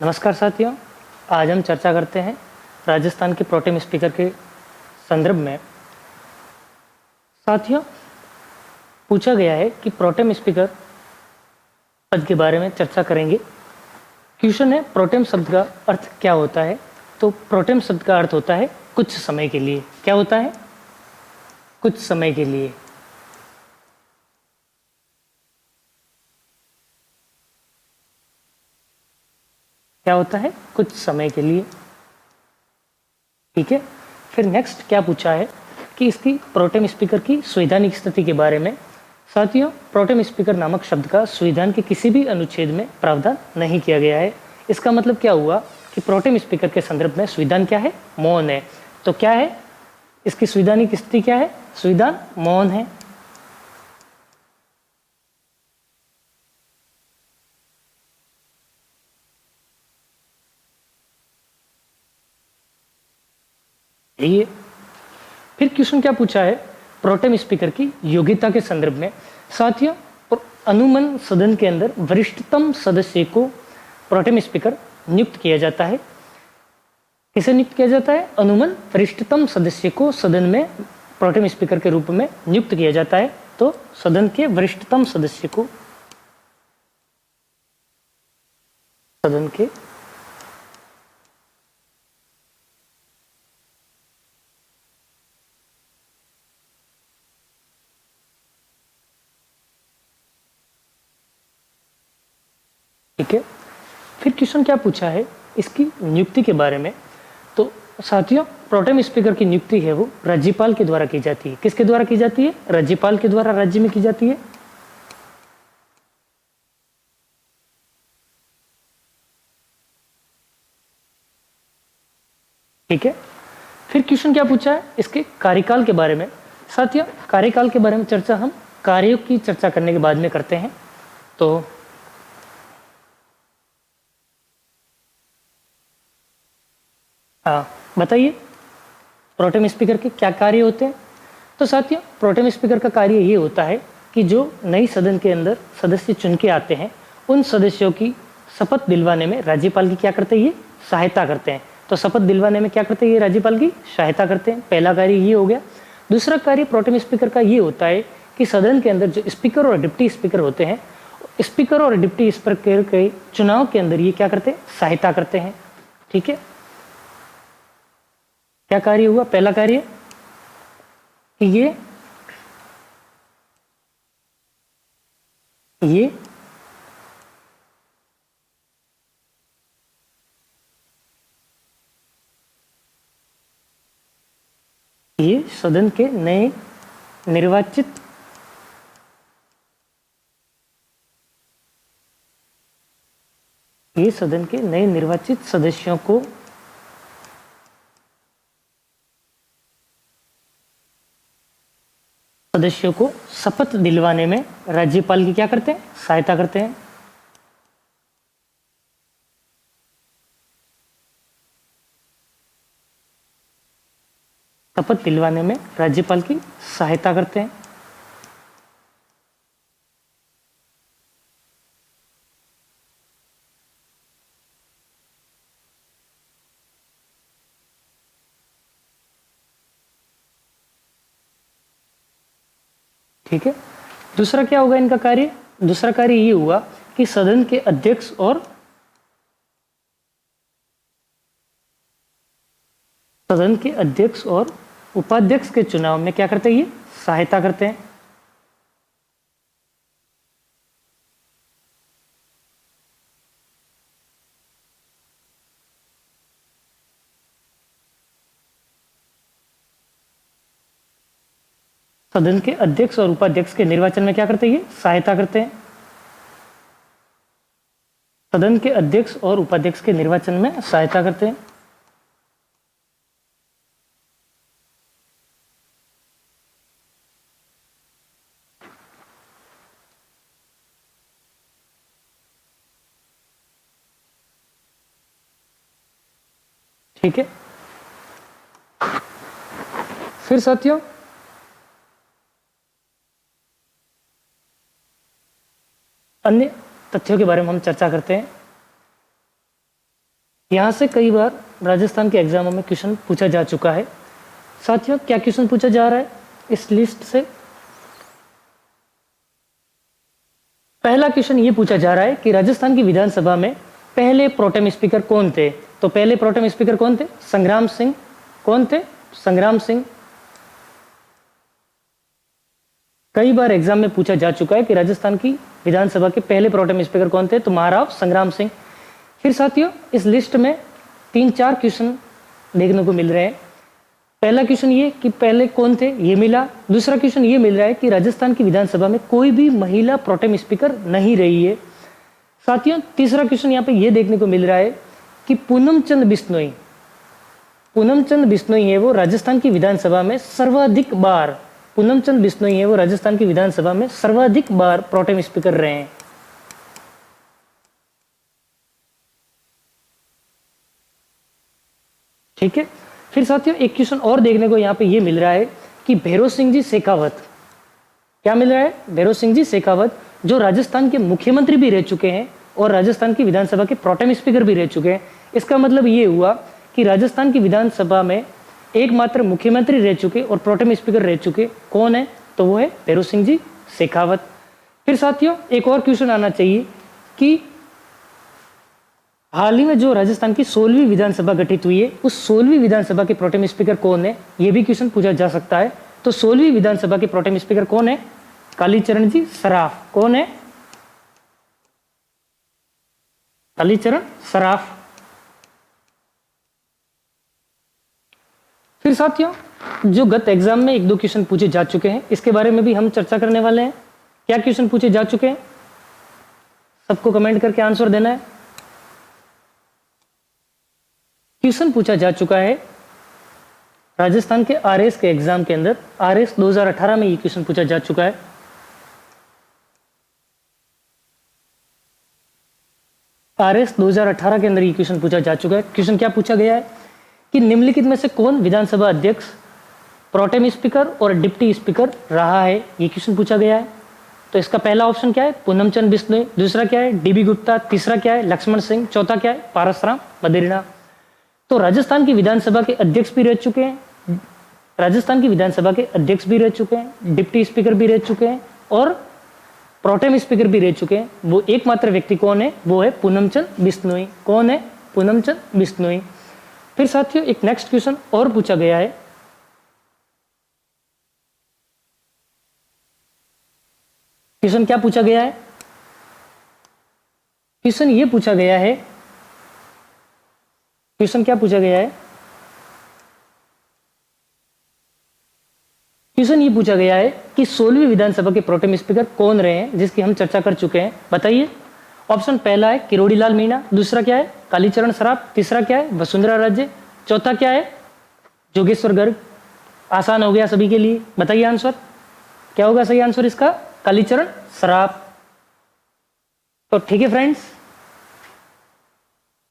नमस्कार साथियों, आज हम चर्चा करते हैं राजस्थान के प्रोटेम स्पीकर के संदर्भ में। साथियों, पूछा गया है कि प्रोटेम स्पीकर पद के बारे में चर्चा करेंगे। क्वेश्चन है प्रोटेम शब्द का अर्थ क्या होता है। तो प्रोटेम शब्द का अर्थ होता है कुछ समय के लिए। क्या होता है? कुछ समय के लिए। क्या होता है? कुछ समय के लिए। ठीक है। फिर नेक्स्ट क्या पूछा है कि इसकी प्रोटेम स्पीकर की संवैधानिक स्थिति के बारे में। साथियों, प्रोटेम स्पीकर नामक शब्द का संविधान के किसी भी अनुच्छेद में प्रावधान नहीं किया गया है। इसका मतलब क्या हुआ कि प्रोटेम स्पीकर के संदर्भ में संविधान क्या है? मौन है। तो क्या है इसकी संवैधानिक स्थिति? क्या है? संविधान मौन है। यही है। फिर क्वेश्चन क्या पूछा है प्रोटेम स्पीकर की योग्यता के संदर्भ में। साथियों, अनुमन सदन के अंदर वरिष्ठतम सदस्य को प्रोटेम स्पीकर नियुक्त किया जाता है। किसे नियुक्त किया जाता है? अनुमन वरिष्ठतम सदस्य को सदन में प्रोटेम स्पीकर के रूप में नियुक्त किया जाता है। तो सदन के वरिष्ठतम सदस्य को सदन के ठीक है। फिर क्वेश्चन क्या पूछा है इसकी नियुक्ति के बारे में। तो साथियों, प्रोटेम स्पीकर की नियुक्ति है वो राज्यपाल के द्वारा की जाती है। किसके द्वारा की जाती है? राज्यपाल के द्वारा राज्य में की जाती है। ठीक है। फिर क्वेश्चन क्या पूछा है इसके कार्यकाल के बारे में। साथियों, कार्यकाल के बारे में चर्चा हम कार्यों की चर्चा करने के बाद में करते हैं। तो बताइए प्रोटेम स्पीकर के क्या कार्य होते हैं। तो साथियों, प्रोटेम स्पीकर का कार्य ये होता है कि जो नई सदन के अंदर सदस्य चुन के आते हैं उन सदस्यों की शपथ दिलवाने में राज्यपाल की क्या करते हैं? ये सहायता करते हैं। तो शपथ दिलवाने में क्या करते हैं? ये राज्यपाल की सहायता करते हैं। पहला कार्य ये हो गया। दूसरा कार्य प्रोटेम स्पीकर का ये होता है कि सदन के अंदर जो स्पीकर और डिप्टी स्पीकर होते हैं, स्पीकर और डिप्टी स्पीकर के चुनाव के अंदर ये क्या करते हैं? सहायता करते हैं। ठीक है। क्या कार्य हुआ? पहला कार्य कि ये सदन के नए निर्वाचित सदन के नए निर्वाचित सदस्यों को शपथ दिलवाने में राज्यपाल की क्या करते हैं? सहायता करते हैं। शपथ दिलवाने में राज्यपाल की सहायता करते हैं। ठीक है। दूसरा क्या होगा इनका कार्य? दूसरा कार्य ये हुआ कि सदन के अध्यक्ष और उपाध्यक्ष के चुनाव में क्या करते हैं? ये सहायता करते हैं। सदन के अध्यक्ष और उपाध्यक्ष के निर्वाचन में क्या करते हैं? ये सहायता करते हैं। सदन के अध्यक्ष और उपाध्यक्ष के निर्वाचन में सहायता करते हैं। ठीक है। फिर साथियों, अन्य तथ्यों के बारे में हम चर्चा करते हैं। यहाँ से कई बार राजस्थान के एग्जामों में क्वेश्चन पूछा जा चुका है। साथियों, क्या क्वेश्चन पूछा जा रहा है इस लिस्ट से? पहला क्वेश्चन ये पूछा जा रहा है कि राजस्थान की विधानसभा में पहले प्रोटेम स्पीकर कौन थे? तो पहले प्रोटेम स्पीकर कौन थे? संग्राम सिंह। कौन थे? संग्राम सिंह। कई बार एग्जाम में पूछा जा चुका है कि राजस्थान की विधानसभा के पहले प्रोटेम स्पीकर कौन थे? तो महाराव संग्राम सिंह। फिर साथियों, इस लिस्ट में 3-4 क्वेश्चन देखने को मिल रहे हैं। पहला क्वेश्चन ये कि पहले कौन थे, ये मिला। दूसरा क्वेश्चन ये मिल रहा है कि राजस्थान की विधानसभा में कोई भी महिला प्रोटेम स्पीकर नहीं रही है। साथियों, तीसरा क्वेश्चन यहाँ पे ये देखने को मिल रहा है कि पूनम चंद बिश्नोई है वो राजस्थान की विधानसभा में सर्वाधिक बार प्रोटेम स्पीकर रहे हैं। ठीक है। फिर साथियों, एक क्वेश्चन और देखने को यहाँ पे ये मिल रहा है कि भैरों सिंह जी शेखावत, क्या मिल रहा है? भैरों सिंह जी शेखावत जो राजस्थान के मुख्यमंत्री भी रह चुके हैं और राजस्थान की विधानसभा के प्रोटेम स्पीकर भी रह चुके हैं। इसका मतलब ये हुआ कि राजस्थान की विधानसभा में एकमात्र मुख्यमंत्री रह चुके और प्रोटेम स्पीकर रह चुके कौन है? तो वो है भैरों सिंह जी शेखावत। फिर साथियों, एक और क्वेश्चन आना चाहिए कि हाल ही में जो राजस्थान की 16वीं विधानसभा गठित हुई है, उस 16वीं विधानसभा के प्रोटेम स्पीकर कौन है? ये भी क्वेश्चन पूछा जा सकता है। तो 16वीं विधानसभा के प्रोटेम स्पीकर कौन है? कालीचरण जी सराफ। कौन है? कालीचरण सराफ। फिर साथियों, जो गत एग्जाम में 1-2 क्वेश्चन पूछे जा चुके हैं, इसके बारे में भी हम चर्चा करने वाले हैं। क्या क्वेश्चन पूछे जा चुके हैं? सबको कमेंट करके आंसर देना है। क्वेश्चन पूछा जा चुका है राजस्थान के आरएस के एग्जाम के अंदर, आरएस 2018 में ये क्वेश्चन पूछा जा चुका है। आरएस 2018 के अंदर ये क्वेश्चन पूछा जा चुका है। क्वेश्चन क्या पूछा गया है कि निम्नलिखित में से कौन विधानसभा अध्यक्ष, प्रोटेम स्पीकर और डिप्टी स्पीकर रहा है? ये क्वेश्चन पूछा गया है। तो इसका पहला ऑप्शन क्या है? पूनम चंद बिश्नोई। दूसरा क्या है? डीबी गुप्ता। तीसरा क्या है? लक्ष्मण सिंह। चौथा क्या है? पारसराम बदेरीना। तो राजस्थान की विधानसभा के अध्यक्ष भी रह चुके हैं, डिप्टी स्पीकर भी रह चुके हैं और प्रोटेम स्पीकर भी रह चुके हैं। वो एकमात्र व्यक्ति कौन है? वो है पूनम चंद बिश्नोई। कौन है? पूनम चंद बिश्नोई। फिर साथियों, एक नेक्स्ट क्वेश्चन और पूछा गया है। क्वेश्चन क्या पूछा गया है? क्वेश्चन ये पूछा गया है, क्वेश्चन ये पूछा गया है कि 16वीं विधानसभा के प्रोटेम स्पीकर कौन रहे हैं, जिसकी हम चर्चा कर चुके हैं। बताइए। ऑप्शन पहला है किरोड़ी लाल मीणा। दूसरा क्या है? कालीचरण सराफ। तीसरा क्या है? वसुंधरा राजे। चौथा क्या है? जोगेश्वर गर्ग। आसान हो गया सभी के लिए। बताइए आंसर क्या होगा? सही आंसर इसका कालीचरण सराफ। तो ठीक है फ्रेंड्स,